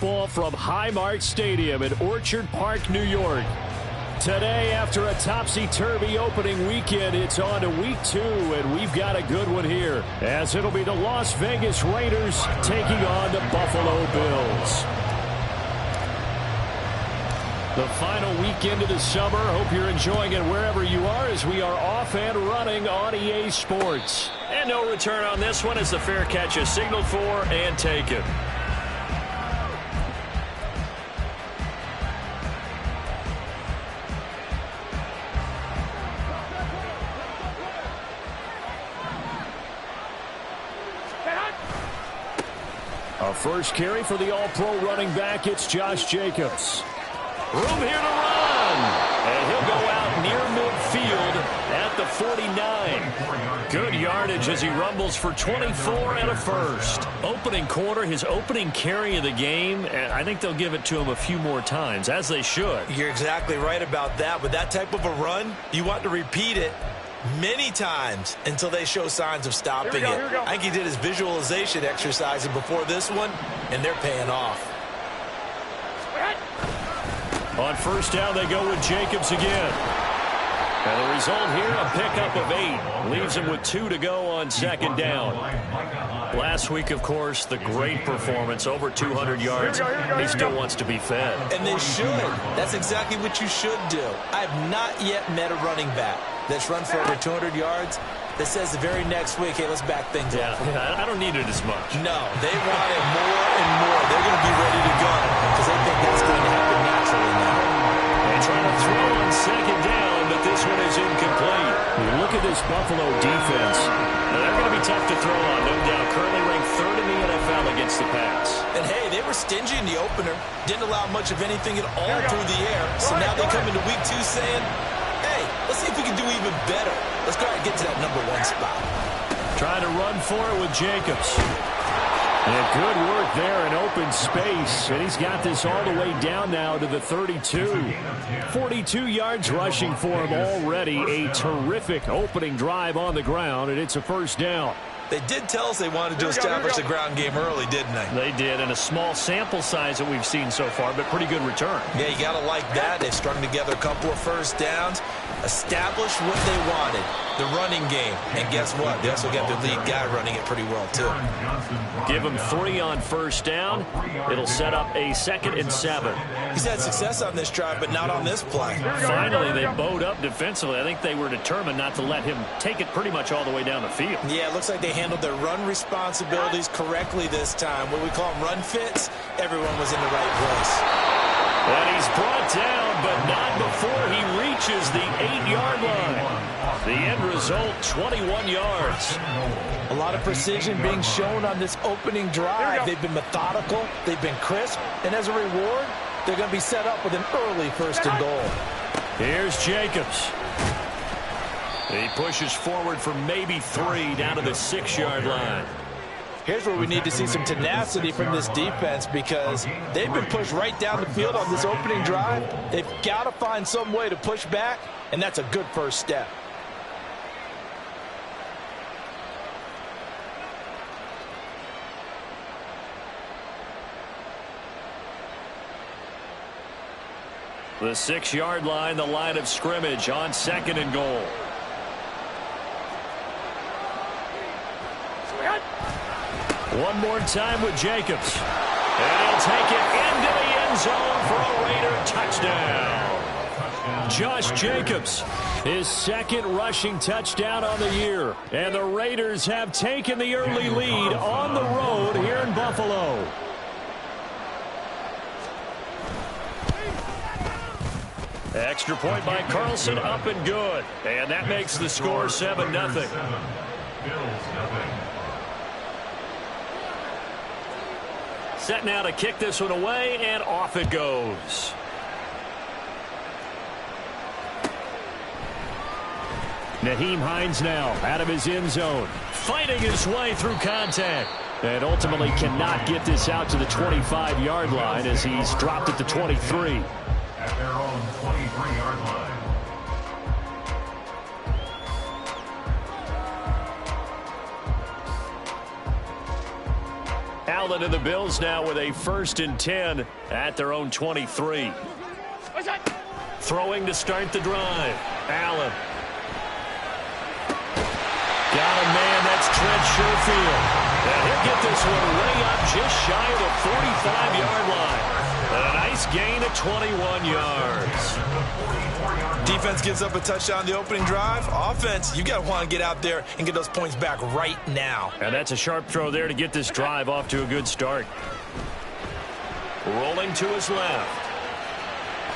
football from Highmark Stadium in Orchard Park, New York. Today, after a topsy-turvy opening weekend, it's on to week 2, and we've got a good one here, as it'll be the Las Vegas Raiders taking on the Buffalo Bills. The final weekend of the summer. Hope you're enjoying it wherever you are, as we are off and running on EA Sports. And no return on this one as the fair catch is signaled for and taken. A first carry for the All-Pro running back. It's Josh Jacobs. Room here to run. And he'll go out near midfield at the 49. Good yardage as he rumbles for 24 and a first. Opening quarter, his opening carry of the game, and I think they'll give it to him a few more times, as they should. You're exactly right about that. With that type of a run, you want to repeat it many times until they show signs of stopping it. I think he did his visualization exercise before this one, and they're paying off. On first down, they go with Jacobs again. And the result here, a pickup of 8. Leaves him with 2 to go on second down. Last week, of course, the great performance, over 200 yards. He still wants to be fed. And they should. That's exactly what you should do. I have not yet met a running back that's run for over 200 yards that says the very next week, hey, let's back things up. Yeah, I don't need it as much. No, they want it more and more. They're going to be ready to go because they think that's going to happen naturally now. They try to throw on second down, but this one is incomplete. Look at this Buffalo defense. Now, they're going to be tough to throw on, no doubt. Currently ranked 3rd in the NFL against the pass. And, hey, they were stingy in the opener. Didn't allow much of anything at all through the air. So now they come into week 2 saying, hey, let's see if we can do even better. Let's go ahead and get to that number 1 spot. Trying to run for it with Jacobs. And good work there in open space. And he's got this all the way down now to the 32. 42 yards rushing for him already. A terrific opening drive on the ground, and it's a first down. They did tell us they wanted to establish the ground game early, didn't they? They did, and a small sample size that we've seen so far, but pretty good return. Yeah, you got to like that. They've strung together a couple of first downs, established what they wanted, the running game. And guess what? They also got their lead guy running it pretty well, too. Give him 3 on first down. It'll set up a 2nd and 7. He's had success on this drive, but not on this play. Finally, they bowed up defensively. I think they were determined not to let him take it pretty much all the way down the field. Yeah, it looks like they handled their run responsibilities correctly this time. What we call them run fits, everyone was in the right place. And he's brought down, but not before he reaches the 8-yard line. The end result, 21 yards. A lot of precision being shown on this opening drive. They've been methodical, they've been crisp, and as a reward, they're going to be set up with an early 1st and goal. Here's Jacobs. He pushes forward for maybe 3 down to the 6-yard line. Here's where we need to see some tenacity from this defense because they've been pushed right down the field on this opening drive. They've got to find some way to push back, and that's a good first step. The 6-yard line, the line of scrimmage on 2nd and goal. One more time with Jacobs. And he'll take it into the end zone for a Raider touchdown. Josh Jacobs, his 2nd rushing touchdown on the year. And the Raiders have taken the early lead on the road here in Buffalo. Extra point by Carlson, up and good. And that makes the score 7-0. Set now to kick this one away, and off it goes. Nyheim Hines now out of his end zone, fighting his way through contact. And ultimately cannot get this out to the 25-yard line as he's dropped at the 23. At their own 23-yard line. Allen and the Bills now with a 1st and 10 at their own 23. Throwing to start the drive. Allen. Got a man, that's Trent Sherfield. And he'll get this one way up just shy of the 45-yard line. And a nice gain of 21 yards. Defense gives up a touchdown the opening drive. Offense, you got to want to get out there and get those points back right now. And that's a sharp throw there to get this drive off to a good start. Rolling to his left.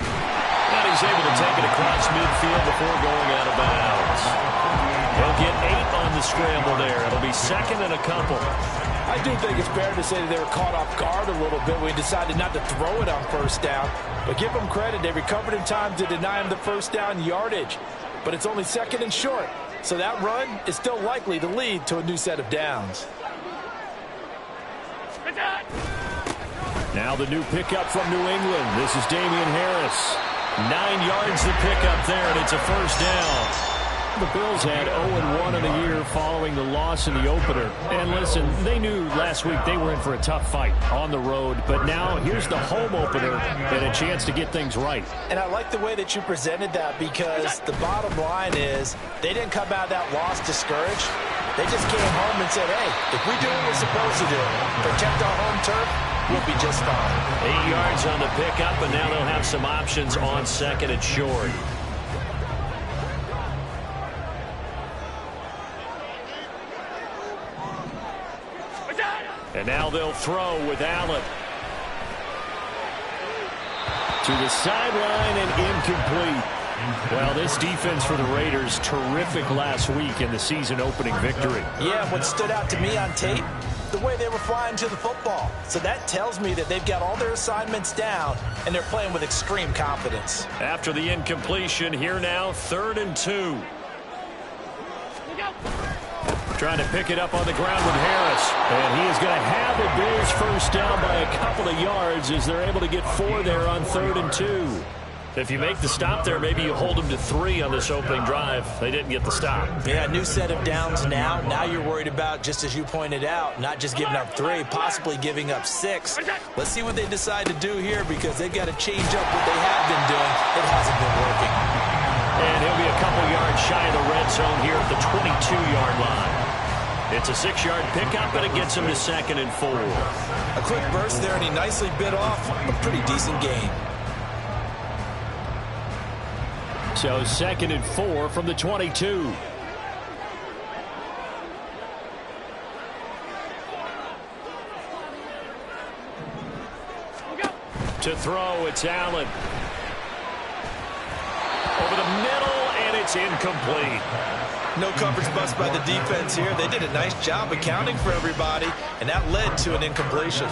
And he's able to take it across midfield before going out of bounds. He'll get 8 on the scramble there. It'll be 2nd and a couple. I do think it's fair to say that they were caught off guard a little bit when he decided not to throw it on 1st down. But give them credit. They recovered in time to deny him the 1st down yardage. But it's only 2nd and short. So that run is still likely to lead to a new set of downs. Now the new pickup from New England. This is Damian Harris. 9 yards the pickup there, and it's a 1st down. The Bills had 0-1 in the year following the loss in the opener. And listen, they knew last week they were in for a tough fight on the road. But now here's the home opener and a chance to get things right. And I like the way that you presented that, because the bottom line is they didn't come out of that loss discouraged. They just came home and said, hey, if we do what we're supposed to do, protect our home turf, we'll be just fine. 8 yards on the pickup, and now they'll have some options on 2nd and short. And now they'll throw with Allen. To the sideline and incomplete. Well, this defense for the Raiders, terrific last week in the season-opening victory. Yeah, what stood out to me on tape, the way they were flying to the football. So that tells me that they've got all their assignments down, and they're playing with extreme confidence. After the incompletion, here now, 3rd and 2. Trying to pick it up on the ground with Harris. And he is going to have the Bills 1st down by a couple of yards as they're able to get 4 there on 3rd and 2. If you make the stop there, maybe you hold them to 3 on this opening drive. They didn't get the stop. Yeah, new set of downs now. Now you're worried about, just as you pointed out, not just giving up 3, possibly giving up 6. Let's see what they decide to do here, because they've got to change up what they have been doing. It hasn't been working. And he'll be a couple yards shy of the red zone here at the 22-yard line. It's a 6-yard pickup, and it gets him to 2nd and 4. A quick burst there, and he nicely bit off a pretty decent gain. So 2nd and 4 from the 22. To throw, it's Allen. Over the middle, and it's incomplete. No coverage bust by the defense here. They did a nice job accounting for everybody, and that led to an incompletion.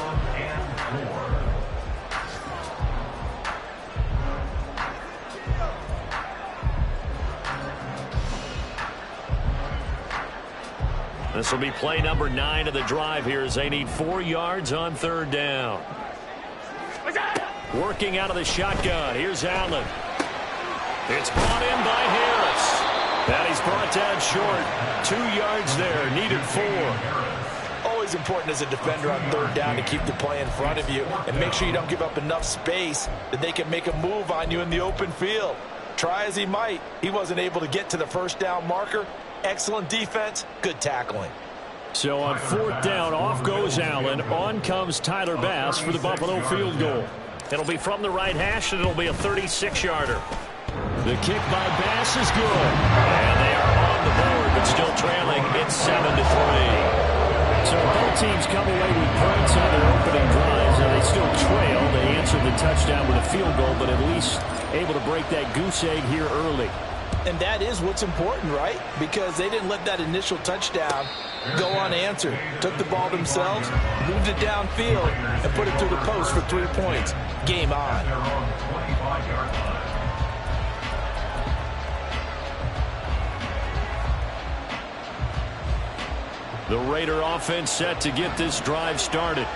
This will be play number 9 of the drive here as they need 4 yards on 3rd down. Working out of the shotgun. Here's Allen. It's brought in by Harris. And he's brought down short. 2 yards there. Needed 4. Always important as a defender on 3rd down to keep the play in front of you and make sure you don't give up enough space that they can make a move on you in the open field. Try as he might, he wasn't able to get to the 1st down marker. Excellent defense, good tackling. So on 4th down, off goes Allen. On comes Tyler Bass for the Buffalo field goal. It'll be from the right hash, and it'll be a 36-yarder. The kick by Bass is good. And they are on the board, but still trailing. It's 7-3. So both teams come away with points on their opening drives, and they still trail. They answered the touchdown with a field goal, but at least able to break that goose egg here early. And that is what's important, right? Because they didn't let that initial touchdown go unanswered. Took the ball themselves, moved it downfield, and put it through the post for 3 points. Game on. The Raider offense set to get this drive started.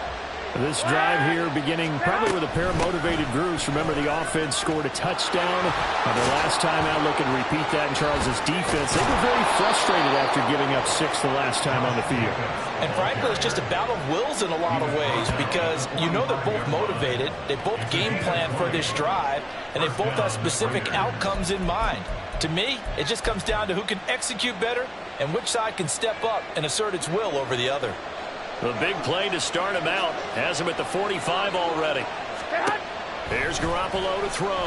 This drive here beginning probably with a pair of motivated groups. Remember, the offense scored a touchdown. Their last time out, looking to repeat that in Charles' defense. They were very frustrated after giving up 6 the last time on the field. And frankly, it's just a battle of wills in a lot of ways because you know they're both motivated. They both game plan for this drive, and they both have specific outcomes in mind. To me, it just comes down to who can execute better and which side can step up and assert its will over the other. The big play to start him out. Has him at the 45 already. Here's Garoppolo to throw.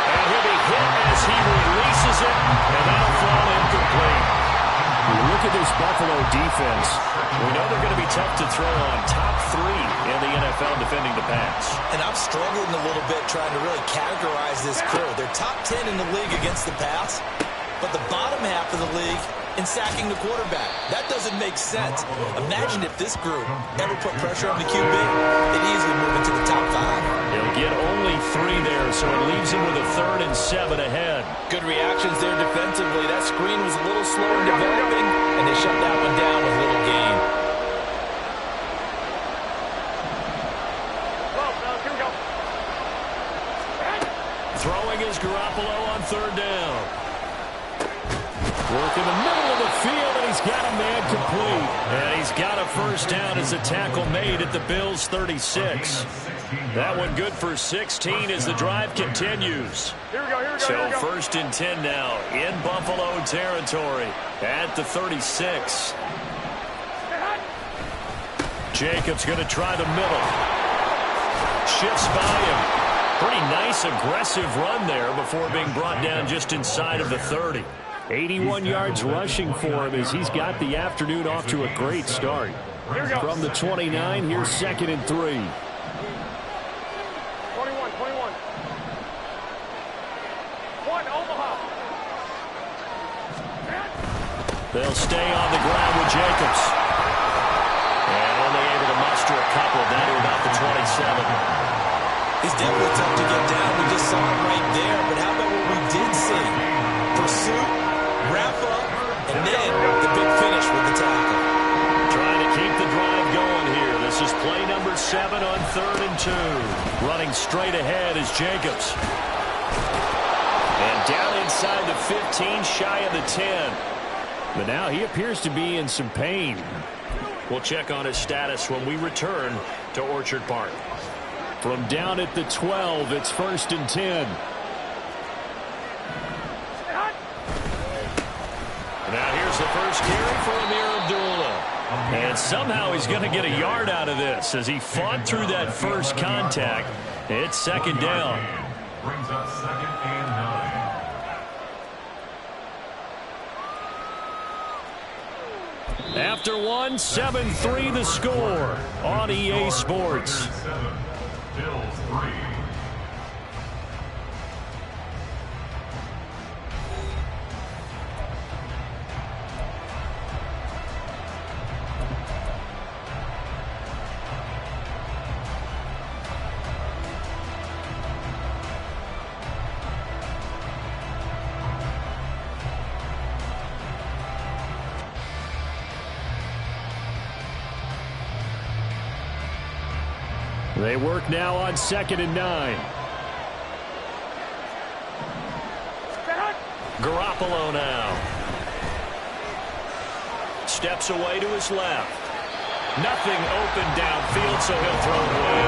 And he'll be hit as he releases it, and that'll fall incomplete. When you look at this Buffalo defense, we know they're going to be tough to throw on. Top 3 in the NFL defending the pass. And I'm struggling a little bit trying to really categorize this crew. They're top 10 in the league against the pass, but the bottom half of the league in sacking the quarterback. That doesn't make sense. Imagine if this group ever put pressure on the QB, they'd easily move into the top 5. He'll get only 3 there, so it leaves him with a 3rd and 7 ahead. Good reactions there defensively. That screen was a little slow in developing, and they shut that one down with little gain. Throwing is Garoppolo on 3rd down. Work in the middle of the field, and he's got a man complete. And he's got a first down as a tackle made at the Bills' 36. That one good for 16 as the drive continues. So 1st and 10 now in Buffalo territory at the 36. Jacobs going to try the middle. Shifts by him. Pretty nice aggressive run there before being brought down just inside of the 30. 81 yards rushing for him as he's got the afternoon off to a great start. From the 29, here's 2nd and 3. 21. One, Omaha. They'll stay on the ground with Jacobs. And only able to muster a couple down to about the 27. He's definitely tough to get down. We just saw it right there. But how about what we did see? Pursuit, wrap up, and then the big finish with the tackle. Trying to keep the drive going here. This is play number 7 on 3rd and 2. Running straight ahead is Jacobs. And down inside the 15, shy of the 10. But now he appears to be in some pain. We'll check on his status when we return to Orchard Park. From down at the 12, it's 1st and 10. Now here's the first carry for Amir Abdullah. And somehow he's going to get a yard out of this as he fought through that first contact. It's 2nd down. Brings up 2nd and 9. After one, 7-3 the score on EA Sports. Bills 3. They work now on 2nd and 9. Garoppolo now. Steps away to his left. Nothing open downfield, so he'll throw it away.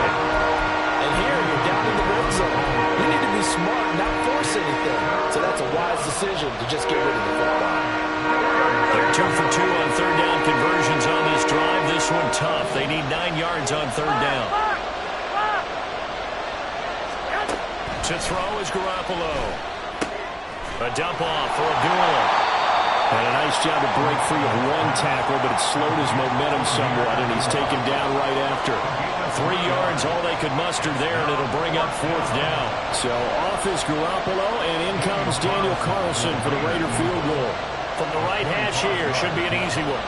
And here you're down in the red zone. You need to be smart, not force anything. So that's a wise decision to just get rid of the football. They're 2 for 2 on 3rd down conversions on this drive. This one tough. They need 9 yards on 3rd down. To throw is Garoppolo. A dump off for Abdullah. And a nice job to break free of one tackle, but it slowed his momentum somewhat, and he's taken down right after. 3 yards, all they could muster there, and it'll bring up 4th down. So off is Garoppolo, and in comes Daniel Carlson for the Raider field goal. From the right hash here, should be an easy one.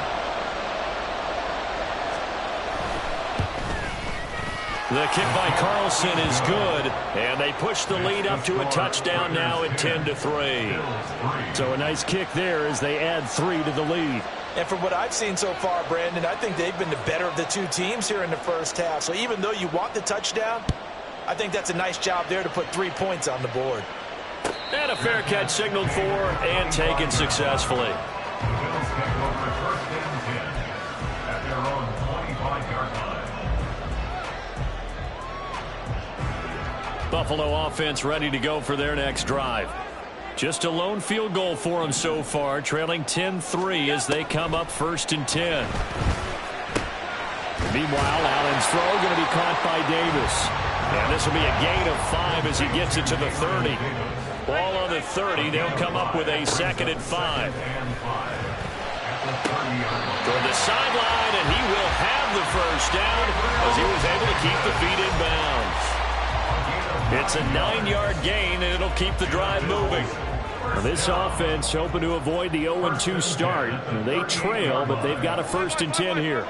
The kick by Carlson is good, and they push the lead up to a touchdown now at 10-3. So a nice kick there as they add 3 to the lead. And from what I've seen so far, Brandon, I think they've been the better of the two teams here in the first half. So even though you want the touchdown, I think that's a nice job there to put 3 points on the board. And a fair catch signaled for and taken successfully. Buffalo offense ready to go for their next drive. Just a lone field goal for them so far, trailing 10-3 as they come up 1st and 10. Meanwhile, Allen's throw going to be caught by Davis. And this will be a gain of 5 as he gets it to the 30. Ball on the 30. They'll come up with a 2nd and 5. Toward the sideline, and he will have the first down as he was able to keep the feet in bounds. It's a 9-yard gain, and it'll keep the drive moving. Well, this offense hoping to avoid the 0-2 start. They trail, but they've got a 1st and 10 here.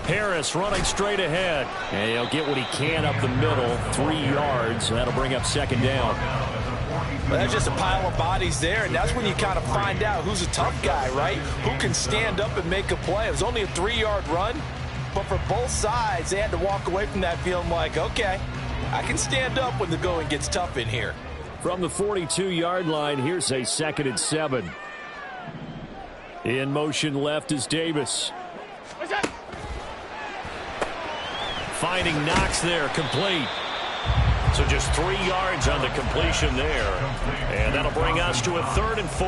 Harris running straight ahead. And he'll get what he can up the middle, 3 yards. That'll bring up 2nd down. Well, that's just a pile of bodies there, and that's when you kind of find out who's a tough guy, right? Who can stand up and make a play. It was only a 3-yard run, but for both sides, they had to walk away from that feeling like, okay, I can stand up when the going gets tough in here. From the 42-yard line, here's a 2nd and 7. In motion left is Davis. Finding Knox there, complete. So just 3 yards on the completion there. And that'll bring us to a 3rd and 4.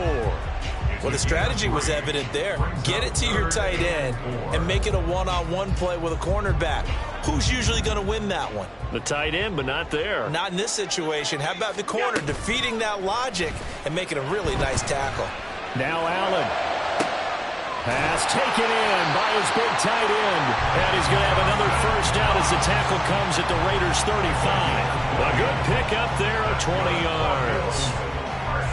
Well, the strategy was evident there. Get it to your tight end and make it a one-on-one play with a cornerback. Who's usually going to win that one? The tight end, but not there. Not in this situation. How about the corner defeating that logic and making a really nice tackle? Now Allen. Pass taken in by his big tight end. And he's going to have another first down as the tackle comes at the Raiders' 35. A good pickup there of 20 yards.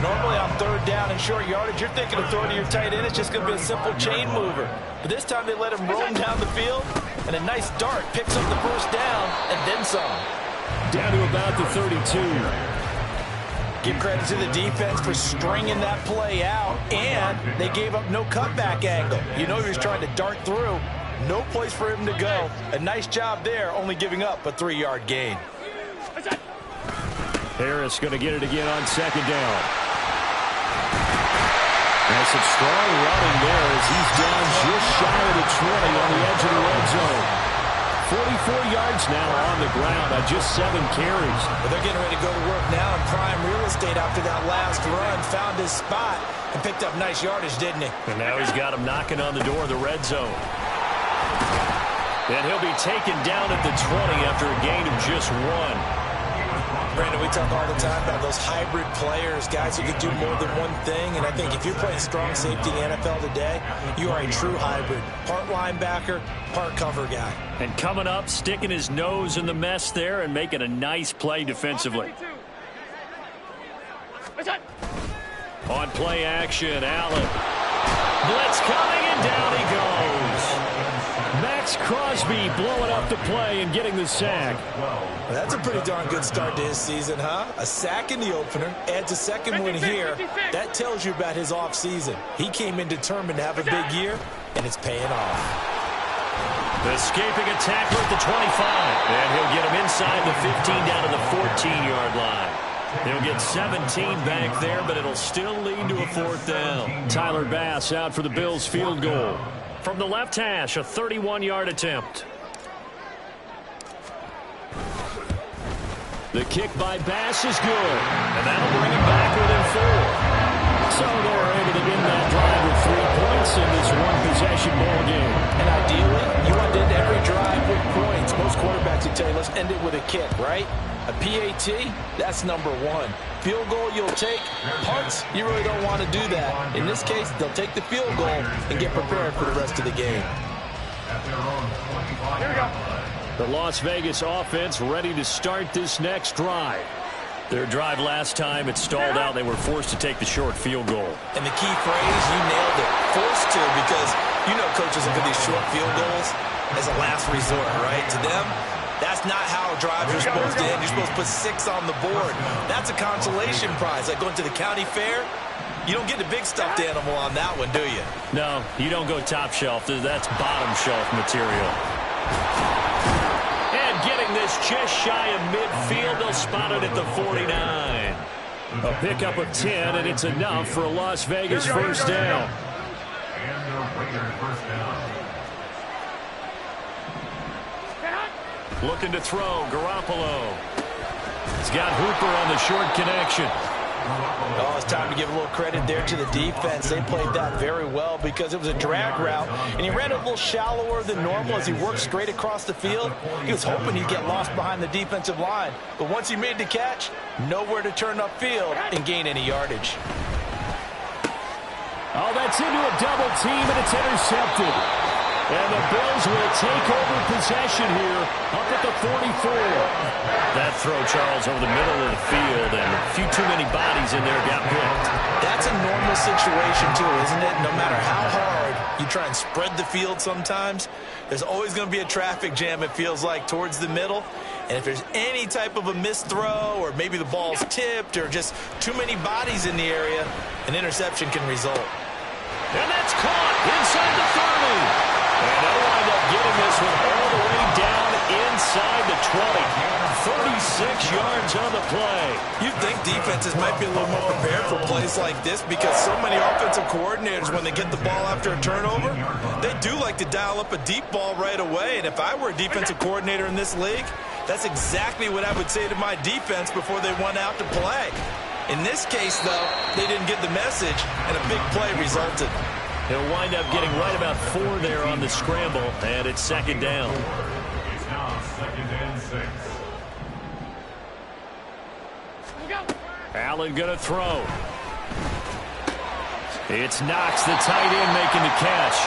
Normally on 3rd down and short yardage, you're thinking of throwing to your tight end. It's just going to be a simple chain mover. But this time they let him roam down the field, and a nice dart picks up the first down and then some. Down to about the 32. Give credit to the defense for stringing that play out, and they gave up no cutback angle. You know he was trying to dart through. No place for him to go. A nice job there, only giving up a 3-yard gain. Harris going to get it again on 2nd down. And some strong running there as he's down just shy of the 20 on the edge of the red zone. 44 yards now on the ground on just 7 carries. Well, they're getting ready to go to work now in prime real estate after that last run. Found his spot and picked up nice yardage, didn't he? And now he's got him knocking on the door of the red zone. And he'll be taken down at the 20 after a gain of just 1. Brandon, we talk all the time about those hybrid players, guys who can do more than one thing. And I think if you're playing strong safety in the NFL today, you are a true hybrid. Part linebacker, part cover guy. And coming up, sticking his nose in the mess there and making a nice play defensively. On play action, Allen. Blitz coming, and down he goes. Max Crosby blowing up the play and getting the sack. Well, that's a pretty darn good start to his season, huh? A sack in the opener, adds a 2nd one here. That tells you about his offseason. He came in determined to have a big year, and it's paying off. Escaping a tackle at the 25. And he'll get him inside the 15 down to the 14-yard line. He'll get 17 back there, but it'll still lead to a 4th down. Tyler Bass out for the Bills' field goal. From the left hash, a 31-yard attempt. The kick by Bass is good, and that'll bring him back within 4. So they're able to end that drive with 3 points in this one-possession ball game. And ideally, you want to end every drive with points. Most quarterbacks would tell you, let's end it with a kick, right? A PAT, that's number 1. Field goal you'll take. Punts, you really don't want to do that. In this case, they'll take the field goal and get prepared for the rest of the game. Here we go. The Las Vegas offense ready to start this next drive. Their drive last time, it stalled out. They were forced to take the short field goal. And the key phrase, you nailed it. Forced to, because you know coaches look at these short field goals as a last last resort, right? To them, that's not how drives are supposed to end. You're supposed to put 6 on the board. That's a consolation prize. Like going to the county fair, you don't get the big stuffed animal on that one, do you? No, you don't go top shelf. That's bottom shelf material. And getting this just shy of midfield, they'll spot it at the 49. A pickup of 10, and it's enough for a Las Vegas first down. And the Raiders first down. Looking to throw, Garoppolo. He's got Hooper on the short connection. Oh, it's time to give a little credit there to the defense. They played that very well because it was a drag route, and he ran a little shallower than normal as he worked straight across the field. He was hoping he'd get lost behind the defensive line, but once he made the catch, nowhere to turn upfield and gain any yardage. Oh, that's into a double team, and it's intercepted. And the Bills will take over possession here up at the 44. That throw, Charles, over the middle of the field, and a few too many bodies in there got picked. That's a normal situation, too, isn't it? No matter how hard you try and spread the field sometimes, there's always going to be a traffic jam, it feels like, towards the middle. And if there's any type of a missed throw or maybe the ball's tipped or just too many bodies in the area, an interception can result. And that's caught inside the 30. And they'll wind up getting this one all the way down inside the 20. 36 yards on the play. You'd think defenses might be a little more prepared for plays like this because so many offensive coordinators, when they get the ball after a turnover, they do like to dial up a deep ball right away. And if I were a defensive coordinator in this league, that's exactly what I would say to my defense before they went out to play. In this case, though, they didn't get the message, and a big play resulted. He'll wind up getting right about 4 there on the scramble, and it's second down. It's now 2nd and 6. Allen going to throw. It's Knox, the tight end, making the catch.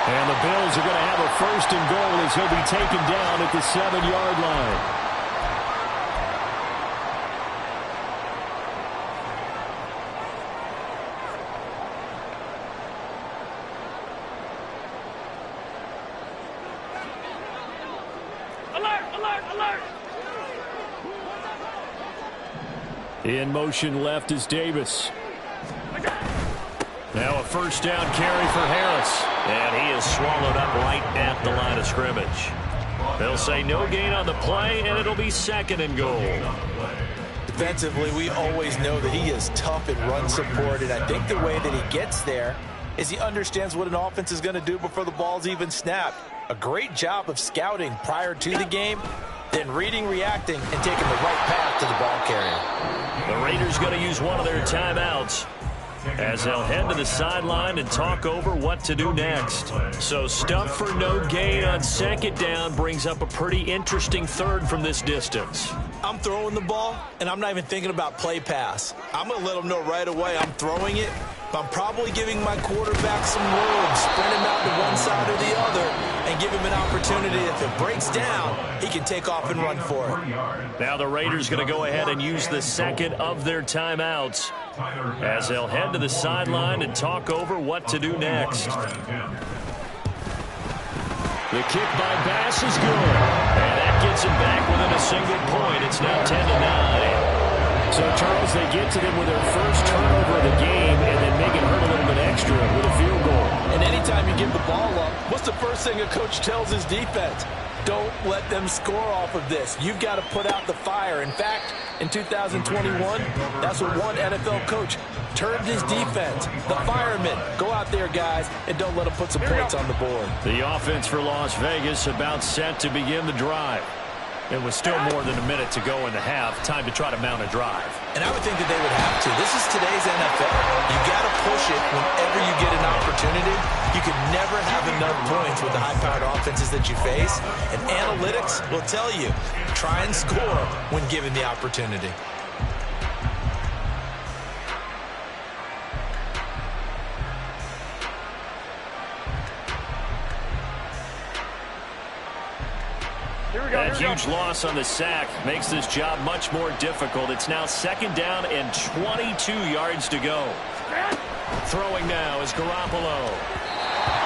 And the Bills are going to have a 1st and goal as he'll be taken down at the 7-yard line. In motion left is Davis. Now a 1st down carry for Harris. And he is swallowed up right at the line of scrimmage. They'll say no gain on the play, and it'll be 2nd and goal. Defensively, we always know that he is tough in run support, and I think the way that he gets there is he understands what an offense is going to do before the ball's even snapped. A great job of scouting prior to the game, then reading, reacting, and taking the right path to the ball carrier. The Raiders going to use one of their timeouts as they'll head to the sideline and talk over what to do next. So stuff for no gain on 2nd down brings up a pretty interesting 3rd from this distance. I'm throwing the ball, and I'm not even thinking about play pass. I'm going to let them know right away I'm throwing it, but I'm probably giving my quarterback some room, sprint him out to one side or the other, and give him an opportunity. If it breaks down, he can take off and run for it. Now the Raiders going to go ahead and use the 2nd of their timeouts as they'll head to the sideline and talk over what to do next. The kick by Bass is good, and that gets him back within a single point. It's now 10-9. So, Charles, they get to them with their 1st turnover of the game and then make it hurt a little bit extra with a field goal. And anytime you give the ball up, what's the first thing a coach tells his defense? Don't let them score off of this. You've got to put out the fire. In fact, in 2021, that's what one NFL coach termed his defense. The firemen. Go out there, guys, and don't let them put some points on the board. The offense for Las Vegas about set to begin the drive. It was still more than a minute to go in the half. Time to try to mount a drive. And I would think that they would have to. This is today's NFL. You got to push it whenever you get an opportunity. You can never have enough points with the high-powered offenses that you face. And analytics will tell you, try and score when given the opportunity. That huge loss on the sack makes this job much more difficult. It's now 2nd down and 22 yards to go. Throwing now is Garoppolo.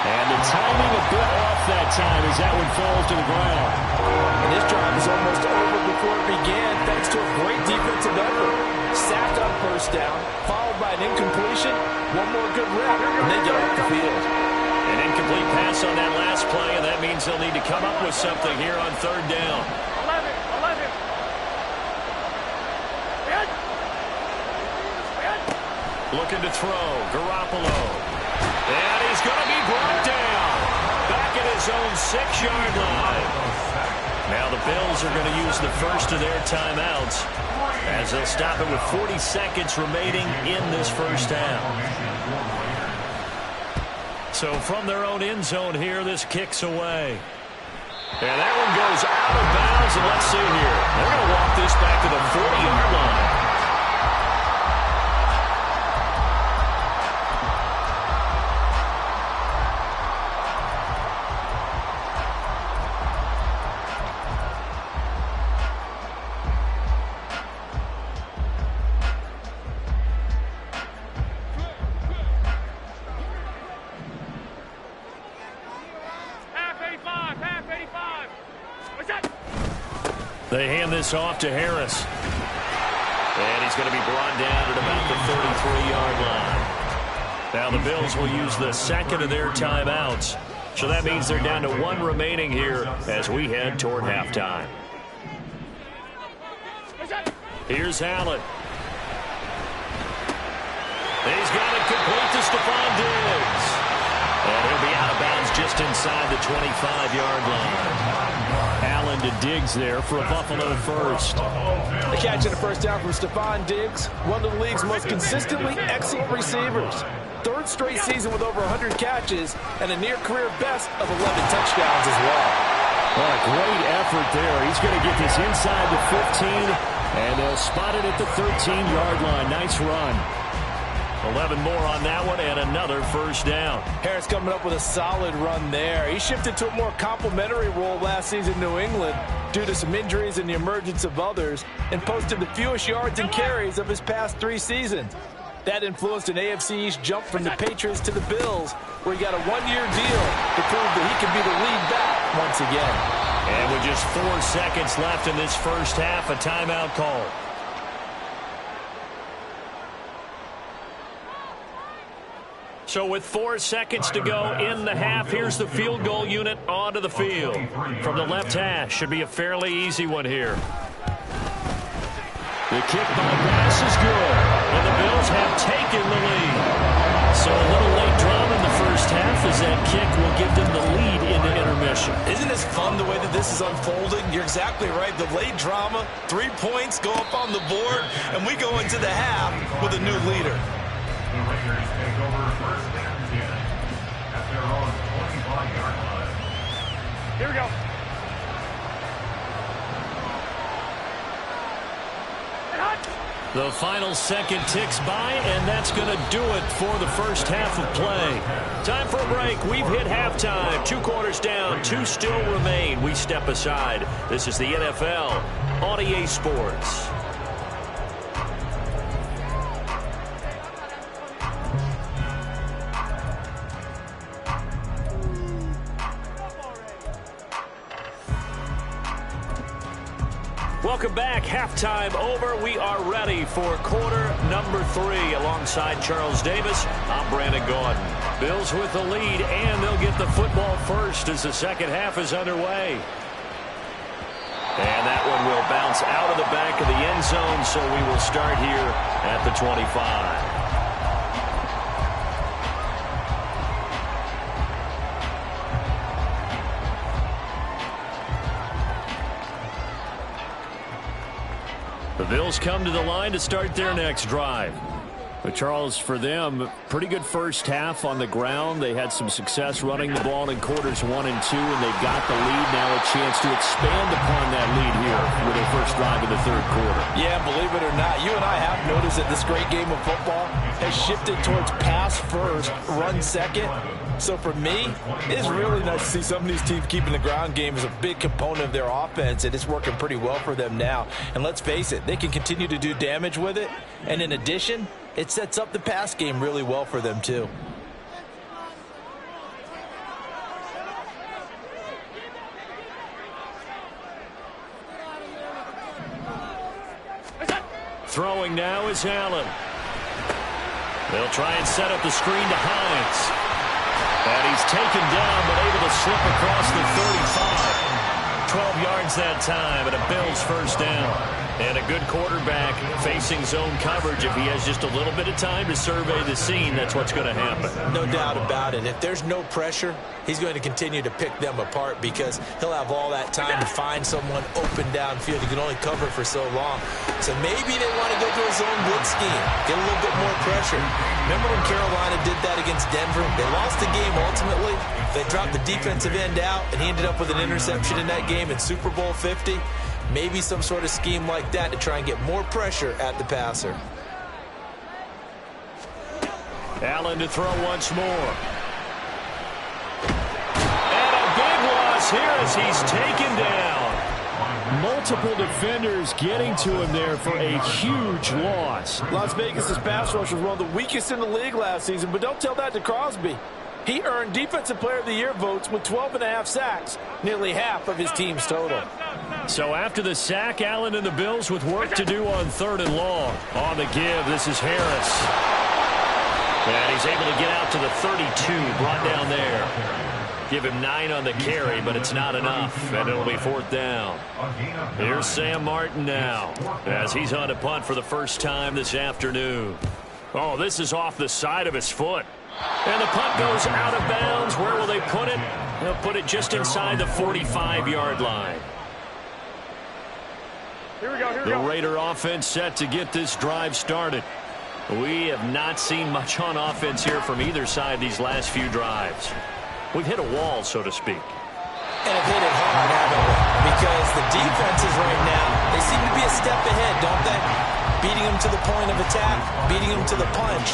And the timing a bit off that time as that one falls to the ground. And this drive is almost over before it began thanks to a great defensive effort. Sacked on first down, followed by an incompletion, one more good rep, and they get off the field. An incomplete pass on that last play, and that means they'll need to come up with something here on third down. 11. Looking to throw, Garoppolo. And he's going to be brought down. Back at his own 6-yard line. Now the Bills are going to use the first of their timeouts as they'll stop it with 40 seconds remaining in this first half. So from their own end zone here, this kicks away. And that one goes out of bounds, and let's see here. They're going to walk this back to the 40-yard line. They hand this off to Harris. And he's going to be brought down at about the 33-yard line. Now the Bills will use the second of their timeouts. So that means they're down to one remaining here as we head toward halftime. Here's Allen. He's got it complete to Stephon Diggs. And he'll be out of bounds just inside the 25-yard line. Allen to Diggs there for a Buffalo first. The catch and a first down from Stephon Diggs, one of the league's most consistently excellent receivers. Third straight season with over 100 catches and a near-career best of 11 touchdowns as well. Well, a great effort there. He's going to get this inside the 15, and they'll spot it at the 13-yard line. Nice run. 11 more on that one and another first down. Harris coming up with a solid run there. He shifted to a more complimentary role last season in New England due to some injuries and the emergence of others, and posted the fewest yards and carries of his past 3 seasons. That influenced an AFC East jump from the Patriots to the Bills, where he got a 1-year deal to prove that he can be the lead back once again. And with just 4 seconds left in this first half, a timeout call. So with 4 seconds to go in the half, here's the field goal unit onto the field. From the left hash, should be a fairly easy one here. The kick by Bass is good, and the Bills have taken the lead. So a little late drama in the first half as that kick will give them the lead into intermission. Isn't this fun the way that this is unfolding? You're exactly right. The late drama, 3 points go up on the board, and we go into the half with a new leader. The Raiders take over first and 10 at their own 25-yard line. Here we go. The final second ticks by, and that's going to do it for the first half of play. Time for a break. We've hit halftime. 2 quarters down, 2 still remain. We step aside. This is the NFL on EA Sports. Welcome back. Halftime over. We are ready for quarter number 3. Alongside Charles Davis, I'm Brandon Gaudin. Bills with the lead, and they'll get the football first as the second half is underway. And that one will bounce out of the back of the end zone, so we will start here at the 25. The Bills come to the line to start their next drive. But Charles, for them, pretty good first half on the ground. They had some success running the ball in quarters 1 and 2, and they've got the lead now, a chance to expand upon that lead here with their first drive in the third quarter. Yeah, believe it or not, you and I have noticed that this great game of football has shifted towards pass first, run second. So for me, it's really nice to see some of these teams keeping the ground game as a big component of their offense, and it's working pretty well for them now. And let's face it, they can continue to do damage with it. And in addition, it sets up the pass game really well for them too. Throwing now is Allen. They'll try and set up the screen to Hines. And he's taken down but able to slip across the 35. 12 yards that time and a Bills first down. And a good quarterback facing zone coverage. If he has just a little bit of time to survey the scene, that's what's going to happen. No doubt about it. If there's no pressure, he's going to continue to pick them apart because he'll have all that time to find someone open downfield. He can only cover for so long. So maybe they want to go to a zone blitz scheme, get a little bit more pressure. Remember when Carolina did that against Denver? They lost the game ultimately. They dropped the defensive end out, and he ended up with an interception in that game in Super Bowl 50. Maybe some sort of scheme like that to try and get more pressure at the passer. Allen to throw once more. And a big loss here as he's taken down. Multiple defenders getting to him there for a huge loss. Las Vegas' pass rush was one of the weakest in the league last season, but don't tell that to Crosby. He earned Defensive Player of the Year votes with 12.5 sacks, nearly half of his team's total. So after the sack, Allen and the Bills with work to do on 3rd and long. On the give, this is Harris. And he's able to get out to the 32, brought down there. Give him 9 on the carry, but it's not enough, and it'll be 4th down. Here's Sam Martin now, as he's on a punt for the first time this afternoon. Oh, this is off the side of his foot. And the punt goes out of bounds. Where will they put it? They'll put it just inside the 45-yard line. Here we go. The Raider offense set to get this drive started. We have not seen much on offense here from either side these last few drives. We've hit a wall, so to speak. And have hit it hard, haven't we? Because the defenses right now, they seem to be a step ahead, don't they? Beating them to the point of attack, beating them to the punch.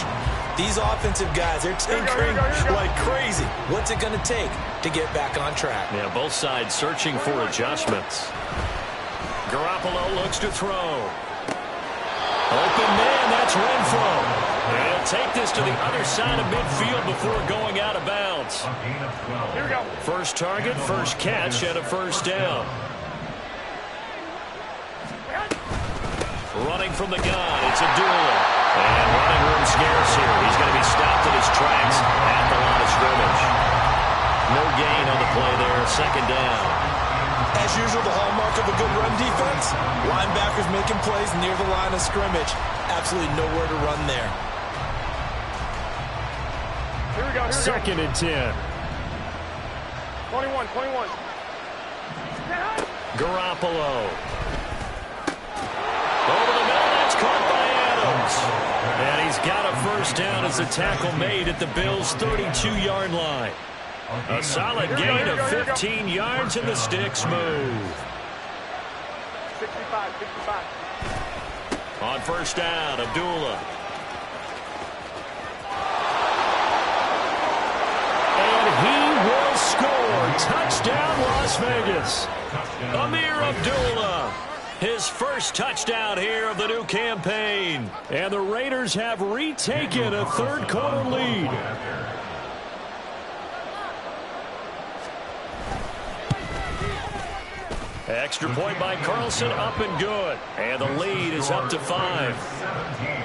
These offensive guys, they're tinkering like crazy. What's it going to take to get back on track? Yeah, both sides searching for adjustments. Garoppolo looks to throw. Open man, that's Renfro. And he'll take this to the other side of midfield before going out of bounds. Here we go. First target, first catch, and a first down. Running from the gun, it's Abdullah. And running room scarce here. He's going to be stopped in his tracks at the line of scrimmage. No gain on the play there, 2nd down. As usual, the hallmark of a good run defense, linebackers making plays near the line of scrimmage. Absolutely nowhere to run there. Here we go. 2nd and 10. 21. Garoppolo. Over the middle, that's caught by Adams. And he's got a first down as the tackle made at the Bills' 32-yard line. A solid gain of 15 yards, and the sticks move. 65. On first down, Abdullah. And he will score. Touchdown, Las Vegas. Amir Abdullah. His first touchdown here of the new campaign. And the Raiders have retaken a 3rd quarter lead. Extra point by Carlson, up and good. And the lead is up to 5. 17.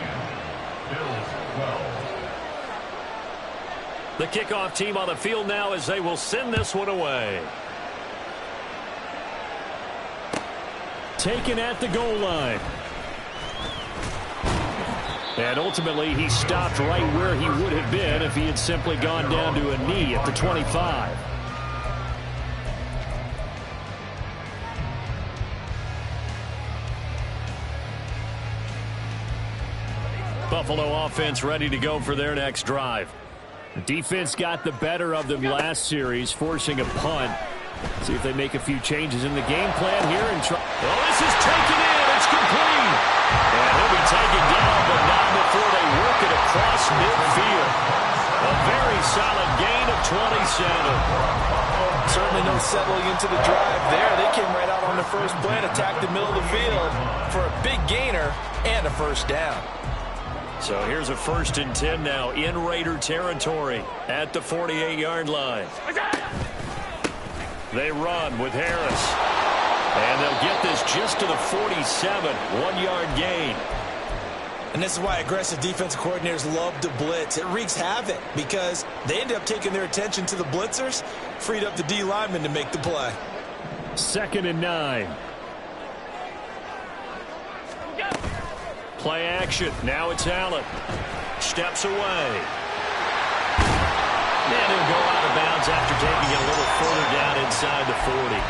Bills 12. The kickoff team on the field now as they will send this one away. Taken at the goal line. And ultimately, he stopped right where he would have been if he had simply gone down to a knee at the 25. Buffalo offense ready to go for their next drive. Defense got the better of them last series, forcing a punt. See if they make a few changes in the game plan here and try. Oh, this is taken in. It's complete. And he'll be taken down, but not before they work it across midfield. A very solid gain of 27. Certainly no settling into the drive there. They came right out on the first play and attacked the middle of the field for a big gainer and a first down. So here's a 1st and 10 now in Raider territory at the 48-yard line. They run with Harris. And they'll get this just to the 47. 1-yard gain. And this is why aggressive defensive coordinators love to blitz. It wreaks havoc because they end up taking their attention to the blitzers, freed up the D lineman to make the play. 2nd and 9. Play action. Now it's Allen. Steps away. And he'll go out of bounds after taking it a little further down inside the 40.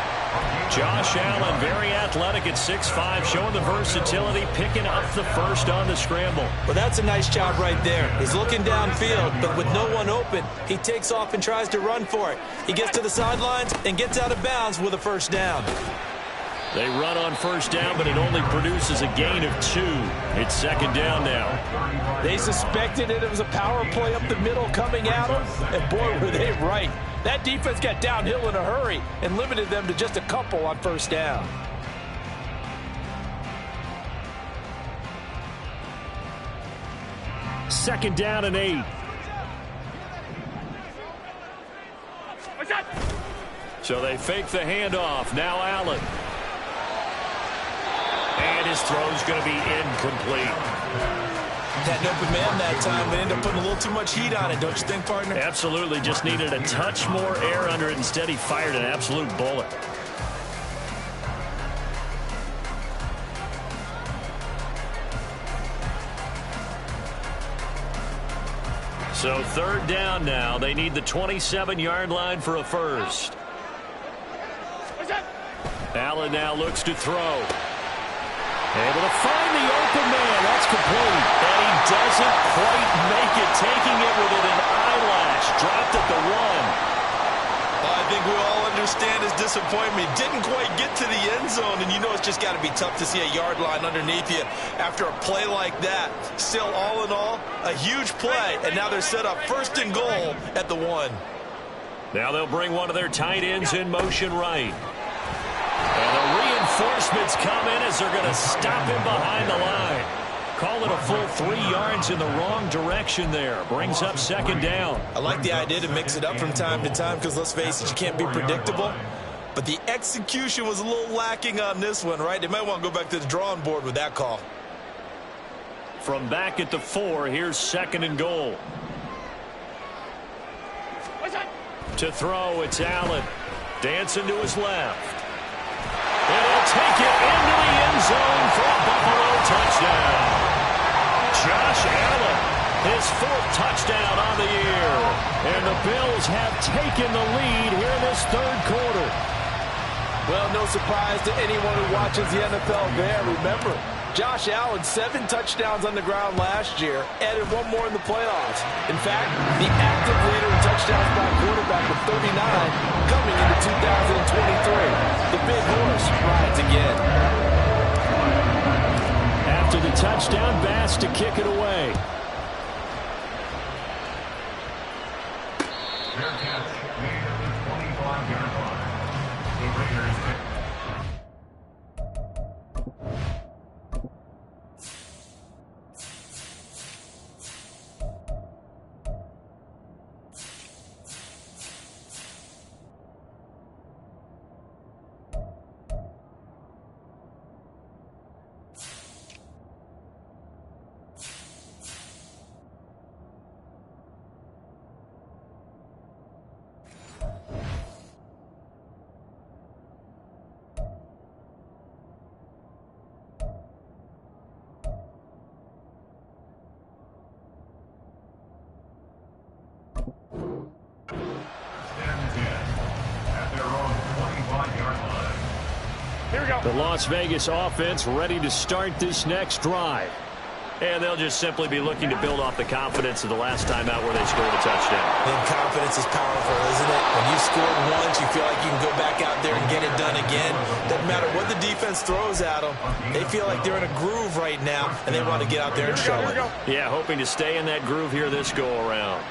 Josh Allen, very athletic at 6'5", showing the versatility, picking up the first on the scramble. Well, that's a nice job right there. He's looking downfield, but with no one open, he takes off and tries to run for it. He gets to the sidelines and gets out of bounds with a first down. They run on first down, but it only produces a gain of 2. It's 2nd down now. They suspected it was a power play up the middle coming at them, and boy, were they right. That defense got downhill in a hurry and limited them to just a couple on first down. Second down and 8. So they fake the handoff. Now Allen. And his throw's going to be incomplete. Had an open man that time, but ended up putting a little too much heat on it, don't you think, partner? Absolutely. Just needed a touch more air under it. Instead, he fired an absolute bullet. So 3rd down now. They need the 27-yard line for a first. Allen now looks to throw. Able to find the open man. That's complete. And he doesn't quite make it. Taking it within an eyelash. Dropped at the 1. I think we all understand his disappointment. Didn't quite get to the end zone, and you know it's just got to be tough to see a yard line underneath you after a play like that. Still, all in all, a huge play, and now they're set up 1st and goal at the 1. Now they'll bring one of their tight ends in motion right. And the reinforcements come in as they're going to stop him behind the line. Call it a full 3 yards in the wrong direction there. Brings up 2nd down. I like the idea to mix it up from time to time because, let's face it, you can't be predictable. But the execution was a little lacking on this one, right? They might want to go back to the drawing board with that call. From back at the 4, here's 2nd and goal. To throw, it's Allen. Dancing to his left. And he'll take it into the end zone for a Buffalo touchdown. Josh Allen, his 4th touchdown on the year. And the Bills have taken the lead here in this 3rd quarter. Well, no surprise to anyone who watches the NFL there. Remember, Josh Allen, 7 touchdowns on the ground last year, added 1 more in the playoffs. In fact, the active leader in touchdowns by quarterback with 39 coming into 2023. The big horse rides again. After the touchdown, Bass to kick it away. Fair catch made at the 25-yard line. The Raiders pick. The Las Vegas offense ready to start this next drive. And they'll just simply be looking to build off the confidence of the last time out where they scored a touchdown. And confidence is powerful, isn't it? When you scored once, you feel like you can go back out there and get it done again. Doesn't matter what the defense throws at them. They feel like they're in a groove right now, and they want to get out there and show it. Yeah, hoping to stay in that groove here this go-around.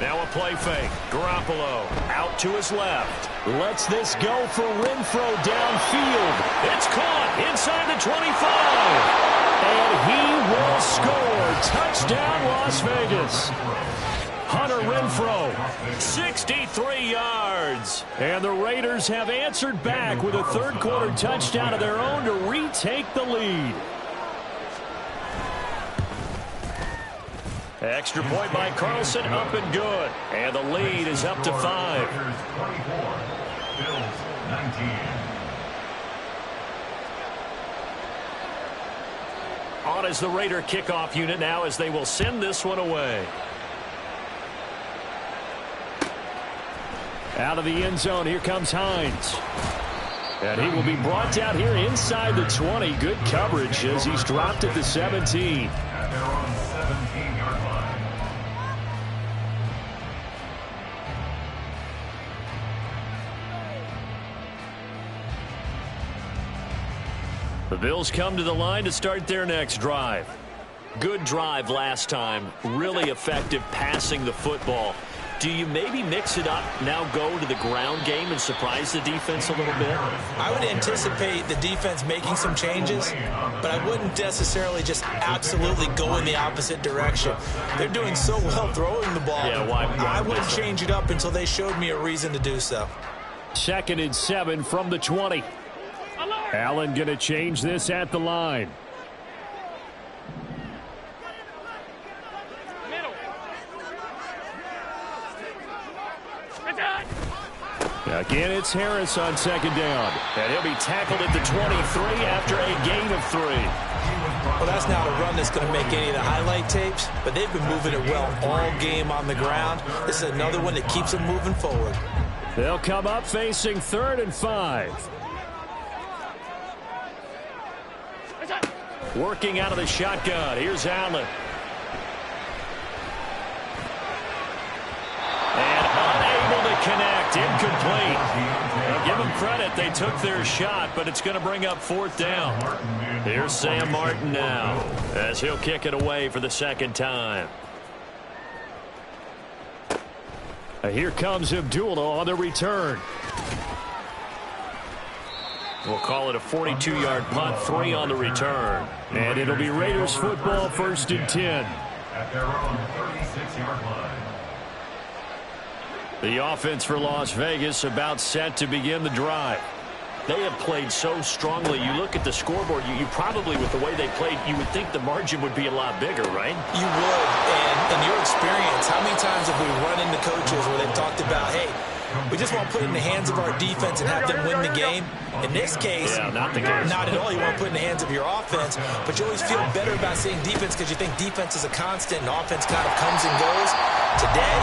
Now a play fake. Garoppolo out to his left. Lets this go for Renfro downfield. It's caught inside the 25. And he will score. Touchdown, Las Vegas. Hunter Renfro. 63 yards. And the Raiders have answered back with a third-quarter touchdown of their own to retake the lead. Extra point by Carlson, up and good. And the lead is up to 5. Bills 19. On is the Raider kickoff unit now as they will send this one away. Out of the end zone, here comes Hines. And he will be brought down here inside the 20. Good coverage as he's dropped at the 17. At their own 17-yard line. The Bills come to the line to start their next drive. Good drive last time. Really effective passing the football. Do you maybe mix it up, now go to the ground game and surprise the defense a little bit? I would anticipate the defense making some changes, but I wouldn't necessarily just absolutely go in the opposite direction. They're doing so well throwing the ball. Yeah, why I wouldn't change it up until they showed me a reason to do so. 2nd and 7 from the 20. Allen going to change this at the line. Again, it's Harris on 2nd down. And he'll be tackled at the 23 after a gain of 3. Well, that's not a run that's going to make any of the highlight tapes, but they've been moving it well all game on the ground. This is another one that keeps them moving forward. They'll come up facing 3rd and 5. Working out of the shotgun. Here's Allen. And unable to connect. Incomplete. Now give them credit. They took their shot, but it's going to bring up 4th down. Here's Sam Martin now as he'll kick it away for the 2nd time. Here comes Abdullah on the return. We'll call it a 42-yard punt, 3 on the return. And it'll be Raiders football, 1st and 10. At their own 36-yard line. The offense for Las Vegas about set to begin the drive. They have played so strongly. You look at the scoreboard, you probably, with the way they played, you would think the margin would be a lot bigger, right? You would, and in your experience, how many times have we run into coaches where they've talked about, hey, we just want to put it in the hands of our defense and have them win the game? In this case, not the case. Not at all. You want to put it in the hands of your offense, but you always feel better about saying defense because you think defense is a constant and offense kind of comes and goes. Today,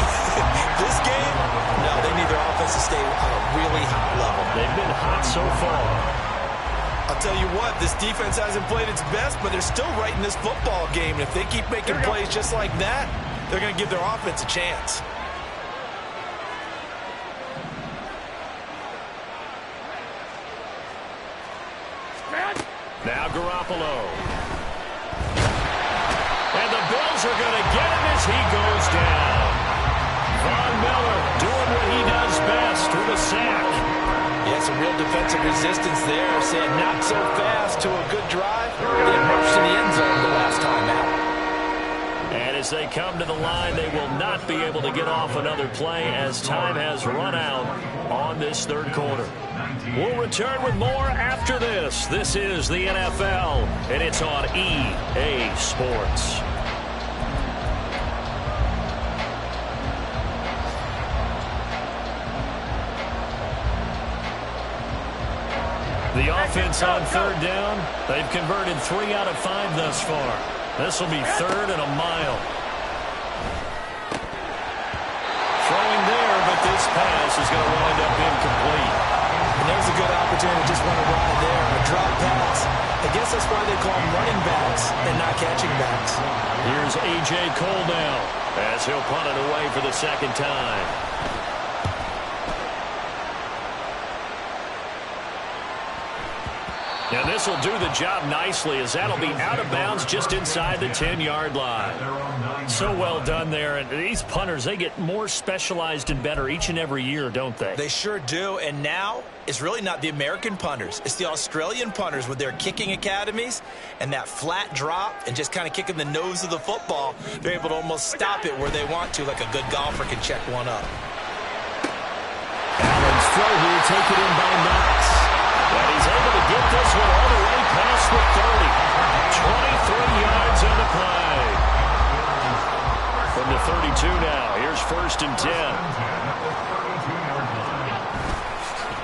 this game, no, they need their offense to stay on a really hot level. They've been hot so far. I'll tell you what, this defense hasn't played its best, but they're still right in this football game. And if they keep making plays just like that, they're going to give their offense a chance. Now Garoppolo. And the Bills are going to get him as he goes down. Von Miller doing what he does best with a sack. Yeah, some real defensive resistance there. Said not so fast to a good drive. They marched to the end zone the last time out. And as they come to the line, they will not be able to get off another play as time has run out on this 3rd quarter. We'll return with more after this. This is the NFL, and it's on EA Sports. The offense on 3rd down, they've converted 3 out of 5 thus far. This will be 3rd and a mile. Throwing there, but this pass is going to wind up incomplete. And there's a good opportunity to just run a ride there, a drop pass. I guess that's why they call them running backs and not catching backs. Here's A.J. Cole now as he'll punt it away for the 2nd time. And this will do the job nicely, as that'll be out of bounds just inside the 10-yard line. So well done there. And these punters, they get more specialized and better each and every year, don't they? They sure do. And now it's really not the American punters. It's the Australian punters with their kicking academies and that flat drop and just kind of kicking the nose of the football. They're able to almost stop it where they want to, like a good golfer can check one up. Allen's throw here, take it in by Knox. And he's able to get this one all the way past the 30. 23 yards on the play. From the 32 now, here's 1st and 10.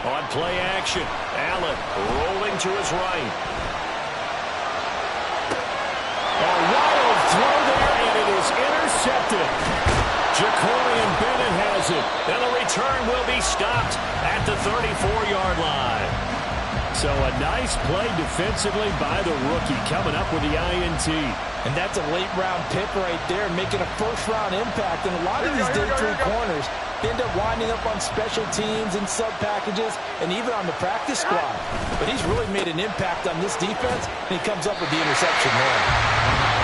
On play action, Allen rolling to his right. A wild throw there, and it is intercepted. Jacorian Bennett has it, and the return will be stopped at the 34-yard line. So a nice play defensively by the rookie, coming up with the INT. And that's a late-round pick right there, making a first-round impact. And a lot of these day 3 corners end up winding up on special teams and sub-packages and even on the practice squad. But he's really made an impact on this defense, and he comes up with the interception there.